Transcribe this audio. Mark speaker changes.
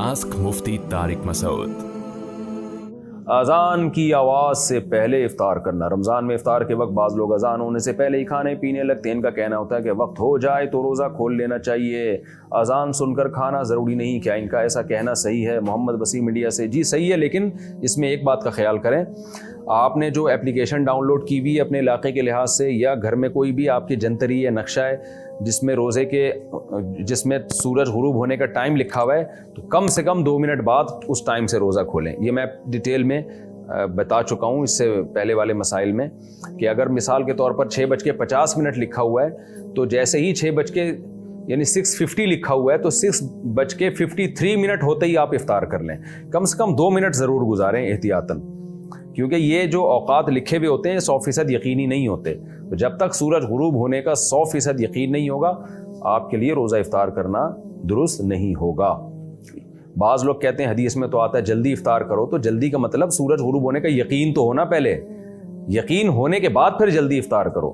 Speaker 1: Ask मुफ्ती तारिक मसूद।
Speaker 2: अजान की आवाज़ से पहले इफ्तार करना। रमज़ान में इफ्तार के वक्त बाज़ लोग अजान होने से पहले ही खाने पीने लगते हैं। इनका कहना होता है कि वक्त हो जाए तो रोज़ा खोल लेना चाहिए, अजान सुनकर खाना ज़रूरी नहीं। क्या इनका ऐसा कहना सही है? मोहम्मद वसीम इंडिया से। जी सही है, लेकिन इसमें एक बात का ख्याल करें, आपने जो एप्लीकेशन डाउनलोड की हुई अपने इलाके के लिहाज से, या घर में कोई भी आपकी जंतरी या नक्शा है जिसमें रोज़े के जिसमें सूरज गुरूब होने का टाइम लिखा हुआ है, तो कम से कम 2 मिनट बाद उस टाइम से रोज़ा खोलें। ये मैं डिटेल में बता चुका हूँ इससे पहले वाले मसाइल में, कि अगर मिसाल के तौर पर 6:50 लिखा हुआ है, तो जैसे ही 6 यानी 6:50 लिखा हुआ है, तो 6:53 होते ही आप इफ्तार कर लें। कम से कम 2 मिनट ज़रूर गुजारें एहतियातन, क्योंकि ये जो औकात लिखे हुए होते हैं 100% यकीनी नहीं होते। तो जब तक सूरज गुरूब होने का 100% यकीन नहीं होगा, आपके लिए रोज़ा इफ्तार करना दुरुस्त नहीं होगा। बाज़ लोग कहते हैं हदीस में तो आता है जल्दी इफ्तार करो, तो जल्दी का मतलब सूरज गुरूब होने का यकीन तो होना पहले, यकीन होने के बाद फिर जल्दी इफ्तार करो।